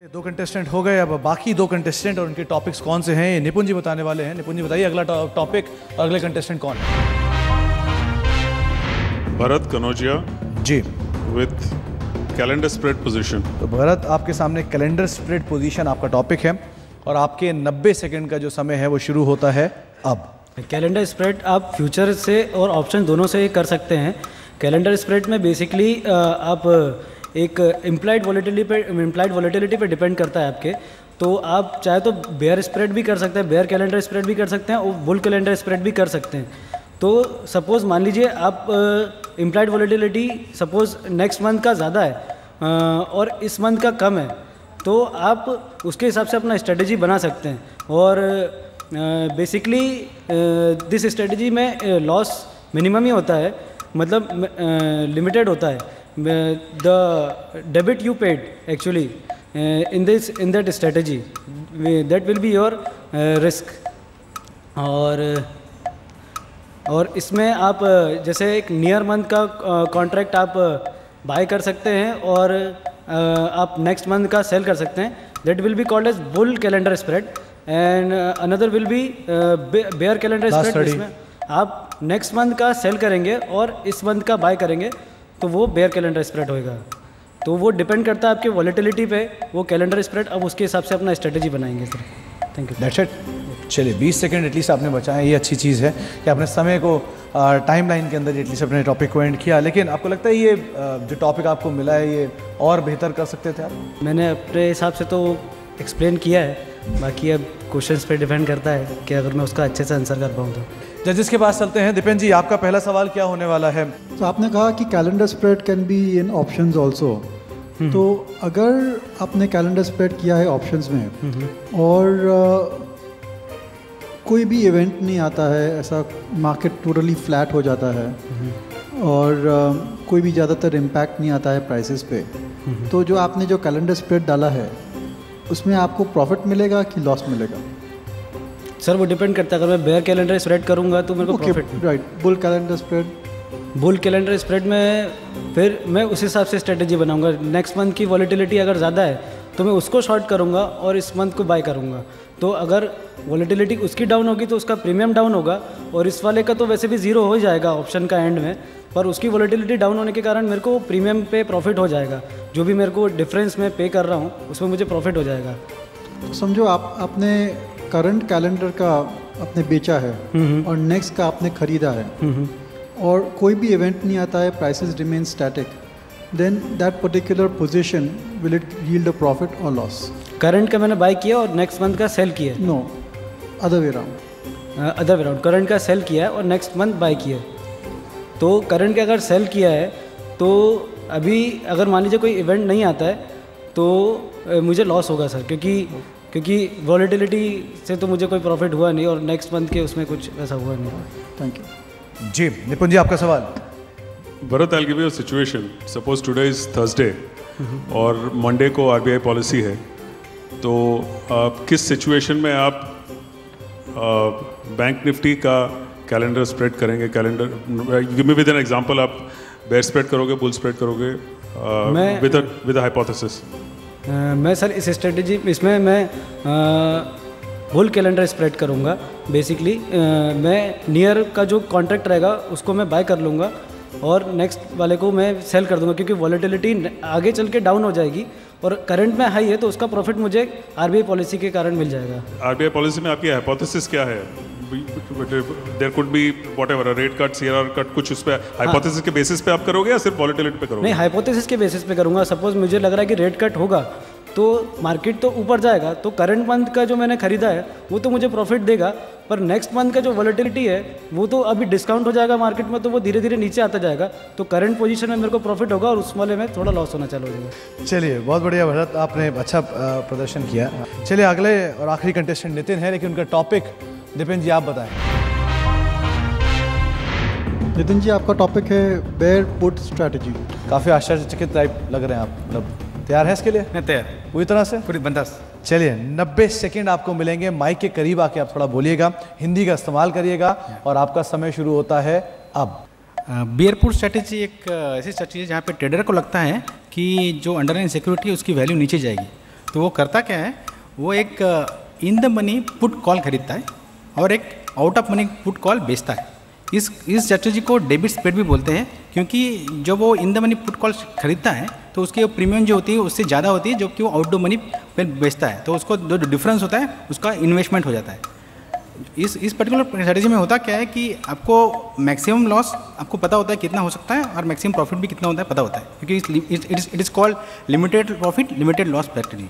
दो कंटेस्टेंट हो गए, अब बाकी दो कंटेस्टेंट और उनके टॉपिक्स कौन से हैं ये निपुण जी बताने वाले हैं। निपुण जी बताइए अगला टॉपिक और अगले कंटेस्टेंट कौन है। भरत कनौजिया जी विथ कैलेंडर स्प्रेड पोजीशन। तो भरत आपके सामने कैलेंडर स्प्रेड पोजीशन आपका टॉपिक है और आपके 90 सेकंड का जो समय है वो शुरू होता है अब। कैलेंडर स्प्रेड आप फ्यूचर से और ऑप्शन दोनों से कर सकते हैं। कैलेंडर स्प्रेड में बेसिकली आप एक इम्प्लाइड वॉलेटिलिटी पे डिपेंड करता है आपके। तो आप चाहे तो बेयर स्प्रेड भी कर सकते हैं, बेयर कैलेंडर स्प्रेड भी कर सकते हैं और बुल कैलेंडर स्प्रेड भी कर सकते हैं। तो सपोज़ मान लीजिए आप implied volatility suppose next month का ज़्यादा है और इस मंथ का कम है, तो आप उसके हिसाब से अपना स्ट्रेटजी बना सकते हैं। और बेसिकली दिस स्ट्रेटजी में लॉस मिनिमम ही होता है, मतलब लिमिटेड होता है। The debit you paid actually in that strategy that will be your risk। और इसमें आप जैसे एक नियर मंथ का कॉन्ट्रैक्ट आप बाय कर सकते हैं और आप नेक्स्ट मंथ का सेल कर सकते हैं। that will be called as bull calendar spread and another will be bear calendar spread, जिसमें आप नेक्स्ट मंथ का सेल करेंगे और इस मंथ का बाय करेंगे तो वो बेयर कैलेंडर स्प्रेड होएगा। तो वो डिपेंड करता है आपके वॉलेटिलिटी पे, वो कैलेंडर स्प्रेड अब उसके हिसाब से अपना स्ट्रेटजी बनाएंगे sir. Thank you. That's it. चलिए 20 सेकंड एटलीस्ट आपने बचाए, ये अच्छी चीज़ है कि आपने समय को टाइम लाइन के अंदर एटलीस्ट अपने टॉपिक को एंड किया। लेकिन आपको लगता है ये जो टॉपिक आपको मिला है ये और बेहतर कर सकते थे आप? मैंने अपने हिसाब से तो एक्सप्लेन किया है, बाकी अब क्वेश्चंस पे डिपेंड करता है कि अगर मैं उसका अच्छे से आंसर कर पाऊँ तो। जजेस के पास चलते हैं। दीपेन जी आपका पहला सवाल क्या होने वाला है? तो आपने कहा कि calendar spread can be in options also. तो अगर आपने कैलेंडर स्प्रेड किया है ऑप्शंस में और कोई भी इवेंट नहीं आता है, ऐसा मार्केट टोटली फ्लैट हो जाता है और कोई भी ज़्यादातर इम्पैक्ट नहीं आता है प्राइसेस पे, तो जो आपने जो कैलेंडर स्प्रेड डाला है उसमें आपको प्रॉफिट मिलेगा कि लॉस मिलेगा? सर वो डिपेंड करता है। अगर मैं बेयर कैलेंडर स्प्रेड करूंगा तो मेरे को profit. Right. Bull calendar spread? Bull calendar spread में फिर मैं उस हिसाब से स्ट्रेटजी बनाऊंगा। नेक्स्ट मंथ की वॉलेटिलिटी अगर ज़्यादा है तो मैं उसको शॉर्ट करूंगा और इस मंथ को बाय करूंगा। तो अगर वॉलेटिलिटी उसकी डाउन होगी तो उसका प्रीमियम डाउन होगा और इस वाले का तो वैसे भी ज़ीरो हो जाएगा ऑप्शन का एंड में, पर उसकी वॉलेटिलिटी डाउन होने के कारण मेरे को प्रीमियम पे प्रॉफिट हो जाएगा। जो भी मेरे को डिफरेंस में पे कर रहा हूँ उसमें मुझे प्रॉफिट हो जाएगा। तो समझो आपने करंट कैलेंडर का आपने बेचा है और नेक्स्ट का आपने खरीदा है और कोई भी इवेंट नहीं आता है, prices remain static, then that particular position will it yield a profit और लॉस? करंट का मैंने बाय किया और नेक्स्ट मंथ का सेल किया। No, other way round. Current का सेल किया है और नेक्स्ट मंथ बाय किया। तो करंट का अगर सेल किया है तो अभी अगर मान लीजिए कोई इवेंट नहीं आता है तो मुझे लॉस होगा सर, क्योंकि वॉलेटिलिटी से तो मुझे कोई प्रॉफिट हुआ नहीं और नेक्स्ट मंथ के उसमें कुछ ऐसा हुआ नहीं। थैंक यू जी। निपुण जी आपका सवाल। Bharat, I give you a situation. Suppose today is Thursday और मंडे को आरबीआई पॉलिसी है, तो किस सिचुएशन में आप बैंक निफ्टी का कैलेंडर स्प्रेड करेंगे? Calendar give me with an example. आप बेयर स्प्रेड करोगे, बुल स्प्रेड करोगे, विद अ हाइपोथेसिस? मैं सर इस स्ट्रेटजी इसमें मैं बुल कैलेंडर स्प्रेड करूँगा। बेसिकली मैं नियर का जो कॉन्ट्रैक्ट रहेगा उसको मैं बाय कर लूँगा और नेक्स्ट वाले को मैं सेल कर दूँगा, क्योंकि वॉलेटिलिटी आगे चल के डाउन हो जाएगी और करंट में हाई है तो उसका प्रॉफिट मुझे आरबीआई पॉलिसी के कारण मिल जाएगा। आरबीआई पॉलिसी में आपकी हाइपोथेसिस क्या है? There could be whatever a rate cut, CRR cut, कुछ उस पे हाइपोथेसिस के बेसिस पे आप करोगे या सिर्फ वॉलेटिलिटी पे करोगे? नहीं, हाइपोथेसिस के बेसिस पे करूँगा। सपोज मुझे लग रहा है कि रेट कट होगा तो मार्केट तो ऊपर जाएगा, तो करंट मंथ का जो मैंने खरीदा है वो तो मुझे प्रॉफिट देगा, पर नेक्स्ट मंथ का जो वॉलेटिलिटी है वो तो अभी डिस्काउंट हो जाएगा मार्केट में, तो वो धीरे धीरे नीचे आता जाएगा। तो करंट पोजीशन में मेरे को प्रॉफिट होगा और उस वाले में थोड़ा लॉस होना चालू हो जाएगा। चलिए बहुत बढ़िया भरत, आपने अच्छा प्रदर्शन किया। चलिए अगले और आखिरी कंटेस्टेंट नितिन है, लेकिन उनका टॉपिक दीपेन जी आप बताएं। नितिन जी आपका टॉपिक है बेयर पुट स्ट्रैटेजी। काफ़ी आश्चर्यचकित टाइप लग रहे हैं आप, मतलब तैयार है इसके लिए? मैं तैयार, पूरी तरह से, पूरी बंदास। चलिए 90 सेकंड आपको मिलेंगे। माइक के करीब आके आप थोड़ा बोलिएगा, हिंदी का इस्तेमाल करिएगा और आपका समय शुरू होता है अब। बेयर पुट स्ट्रैटेजी एक ऐसी स्ट्रैटेजी है जहाँ पे ट्रेडर को लगता है कि जो अंडरलाइन सिक्योरिटी है उसकी वैल्यू नीचे जाएगी, तो वो करता क्या है, वो एक in the money put call खरीदता है और एक out of money put call बेचता है। इस स्ट्रेटजी को डेबिट स्प्रेड भी बोलते हैं, क्योंकि जब वो in the money put call खरीदता है तो उसकी प्रीमियम जो होती है उससे ज़्यादा होती है जबकि वो आउट द मनी पे बेचता है, तो उसको जो डिफरेंस होता है उसका इन्वेस्टमेंट हो जाता है। इस पर्टिकुलर स्ट्रेटजी में होता क्या है कि आपको मैक्सिमम लॉस आपको पता होता है कितना हो सकता है और मैक्सिमम प्रॉफिट भी कितना होता है पता होता है, क्योंकि it is called limited profit limited loss strategy.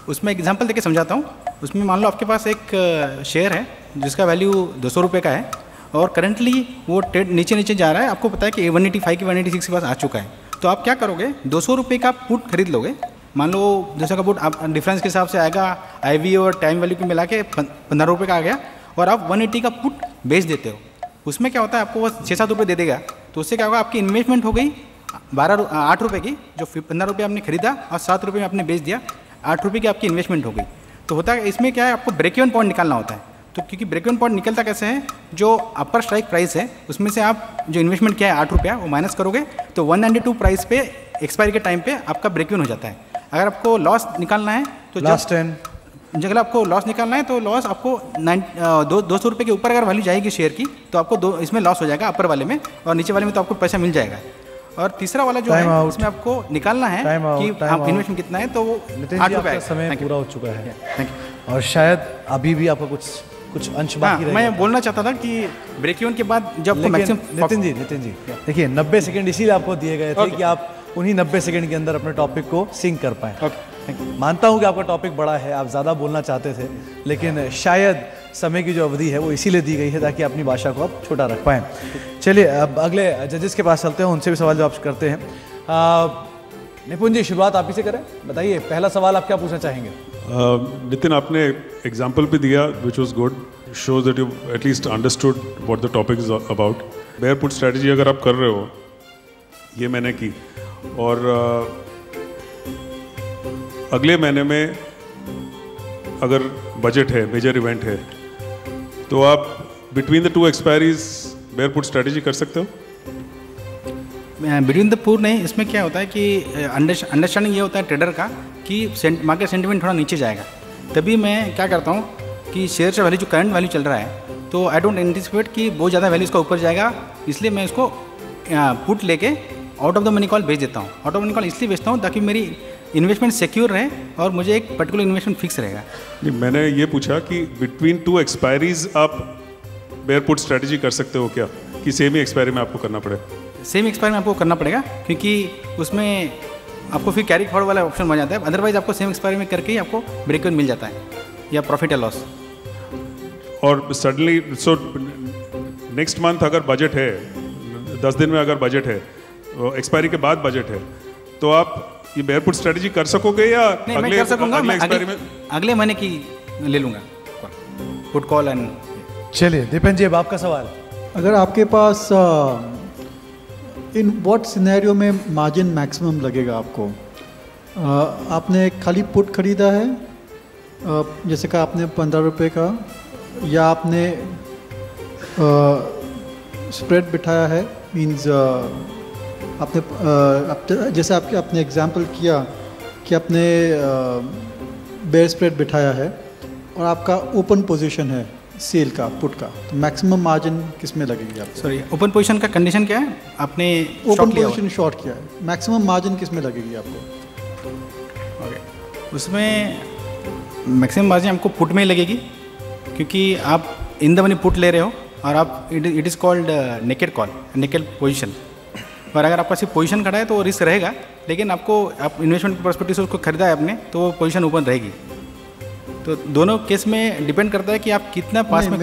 उसमें एग्जांपल देके समझाता हूँ। उसमें मान लो आपके पास एक शेयर है जिसका वैल्यू 200 रुपये का है और करंटली वो ट्रेड नीचे नीचे जा रहा है, आपको पता है कि 185 की 186 के पास आ चुका है, तो आप क्या करोगे, 200 रुपये का पुट खरीद लोगे। मान लो 200 का पुट आप डिफरेंस के हिसाब से आएगा, IV और टाइम वैल्यू को मिला के 15 रुपये का आ गया, और आप 180 का पुट बेच देते हो। उसमें क्या होता है, आपको वो 6-7 रुपये दे देगा, तो उससे क्या होगा, आपकी इन्वेस्टमेंट हो गई 8 रुपये की, जो 15 रुपये आपने खरीदा और 7 रुपये में आपने बेच दिया, 8 रुपये की आपकी इन्वेस्टमेंट हो गई। तो होता है इसमें क्या है, आपको ब्रेक इवन पॉइंट निकालना होता है। तो क्योंकि ब्रेक इवन पॉइंट निकलता कैसे है, जो अपर स्ट्राइक प्राइस है उसमें से आप जो इन्वेस्टमेंट किया है 8 रुपया वो माइनस करोगे तो 192 प्राइस पे एक्सपायरी के टाइम पे आपका ब्रेक इवन हो जाता है। अगर आपको लॉस निकालना है तो अगर आपको लॉस निकालना है तो लॉस आपको 200 रुपये के ऊपर अगर वैल्यू जाएगी शेयर की तो आपको इसमें लॉस हो जाएगा अपर वाले में, और नीचे वाले में तो आपको पैसा मिल जाएगा। और तीसरा वाला जो है इसमें आपको निकालना है कि आप इन्वेस्टमेंट कितना है, तो वो 8 रुपये। समय पूरा हो चुका है, थैंक यू। और शायद अभी भी आपका कुछ अंश बाकी रहेगा। मैं बोलना चाहता था कि ब्रेक इवन के बाद जब मैक्सिमम नितिन जी देखिए 90 सेकंड इसीलिए आपको दिए गए थे कि आप उन्हीं 90 सेकंड के अंदर अपने टॉपिक को सिंक कर पाएं। मानता हूं कि आपका टॉपिक बड़ा है, आप ज़्यादा बोलना चाहते थे, लेकिन शायद समय की जो अवधि है वो इसीलिए दी गई है ताकि अपनी भाषा को आप छोटा रख पाएँ। चलिए अब अगले जजेस के पास चलते हैं, उनसे भी सवाल जवाब करते हैं। निपुण जी, शुरुआत आप ही से करें, बताइए पहला सवाल आप क्या पूछना चाहेंगे? नितिन, आपने एग्जाम्पल भी दिया which was good, shows that you at least understood what the topic is about. Bear put strategy अगर आप कर रहे हो, ये मैंने की, और अगले महीने में अगर बजट है, मेजर इवेंट है, तो आप between the 2 expiries bear put strategy कर सकते हो? बिटवीन द पूर नहीं, इसमें क्या होता है कि अंडरस्टैंडिंग ये होता है ट्रेडर का कि मार्केट सेंटिमेंट थोड़ा नीचे जाएगा, तभी मैं क्या करता हूँ कि शेयर का वैल्यू जो करंट वैल्यू चल रहा है तो आई डोंट एंटिसिपेट कि बहुत ज़्यादा वैल्यू इसका ऊपर जाएगा, इसलिए मैं इसको पुट लेके out of the money call बेच देता हूँ। आउट ऑफ मनी कॉल इसलिए बेचता हूँ ताकि मेरी इन्वेस्टमेंट सिक्योर रहे और मुझे एक पर्टिकुलर इन्वेस्टमेंट फिक्स रहेगा। नहीं, मैंने ये पूछा कि बिटवीन 2 एक्सपायरीज आप बेयर पुट स्ट्रैटेजी कर सकते हो क्या, कि सेम ही एक्सपायरी में आपको करना पड़े? सेम एक्सपायरी में आपको करना पड़ेगा, क्योंकि उसमें आपको फिर कैरी फॉरवर्ड वाला ऑप्शन बन जाता है। अदरवाइज आपको सेम एक्सपायरी में करके ही आपको ब्रेक इवन मिल जाता है, या प्रॉफिट या लॉस। और सडनली सो नेक्स्ट मंथ अगर बजट है, 10 दिन में अगर बजट है, एक्सपायरी के बाद बजट है, तो आप ये बेयर पुट स्ट्रैटेजी कर सकोगे या नहीं, मैं कर सकूंगा, अगले एक्सपायरी में? अगले महीने की ले लूँगा पुट कॉल एंड। चलिए दीपेन जी, अब आपका सवाल। अगर आपके पास इन व्हाट सिनेरियो में मार्जिन मैक्सिमम लगेगा आपको? आपने खाली पुट खरीदा है, जैसे कि आपने 15 रुपये का, या आपने स्प्रेड बिठाया है, मींस आपने जैसे आपने एग्जांपल किया कि आपने बेयर स्प्रेड बिठाया है और आपका ओपन पोजीशन है सेल का, पुट का, तो मैक्सिमम मार्जिन किस में लगेगी आपको? सॉरी, ओपन पोजीशन का कंडीशन क्या है? आपने ओपन पोजीशन शॉर्ट किया है, मैक्सिमम मार्जिन किस में लगेगी आपको? ओके, उसमें मैक्सिमम मार्जिन आपको पुट में ही लगेगी, क्योंकि आप इन द मनी पुट ले रहे हो और आप it is called naked call, naked position. और अगर आपका सिर्फ पोजीशन खड़ा है तो रिस्क रहेगा, लेकिन आपको आप इन्वेस्टमेंट के पर्सपेक्टिव से उसको खरीदा है आपने, तो वो पोजीशन ओपन रहेगी। तो दोनों केस में डिपेंड करता है कि आप कितना पास में।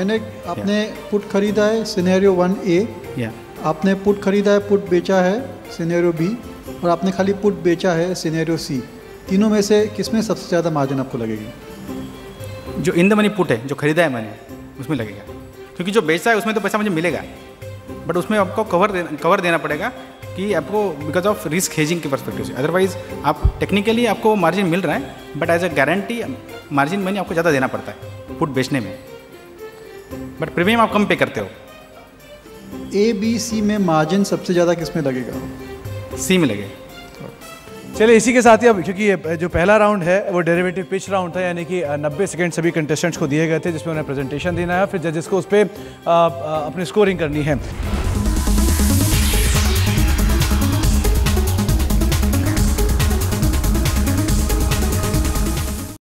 आपने पुट खरीदा है सिनेरियो 1A, या आपने पुट खरीदा है, पुट बेचा है सिनेरियो B, और आपने खाली पुट बेचा है सिनेरियो C। तीनों में से किस में सबसे ज़्यादा मार्जिन आपको लगेगी? जो इन द मनी पुट है, जो खरीदा है मैंने, उसमें लगेगा, क्योंकि जो बेचता है उसमें तो पैसा मुझे मिलेगा, बट उसमें आपको कवर देना पड़ेगा कि आपको बिकॉज ऑफ रिस्क हेजिंग के पर्सपेक्टिव से। अदरवाइज आप टेक्निकली आपको मार्जिन मिल रहा है, but as a guarantee margin money आपको ज़्यादा देना पड़ता है पुट बेचने में, बट प्रीमियम आप कम पे करते हो। A, B, C में मार्जिन सबसे ज़्यादा किस में लगेगा? सी में लगे। चलिए इसी के साथ ही अब, क्योंकि ये जो पहला राउंड है वो डेरिवेटिव पिच राउंड था, यानी कि 90 सेकंड सभी कंटेस्टेंट्स को दिए गए थे जिसमें उन्हें प्रेजेंटेशन देना है, फिर जजेस को उस पर अपनी स्कोरिंग करनी है।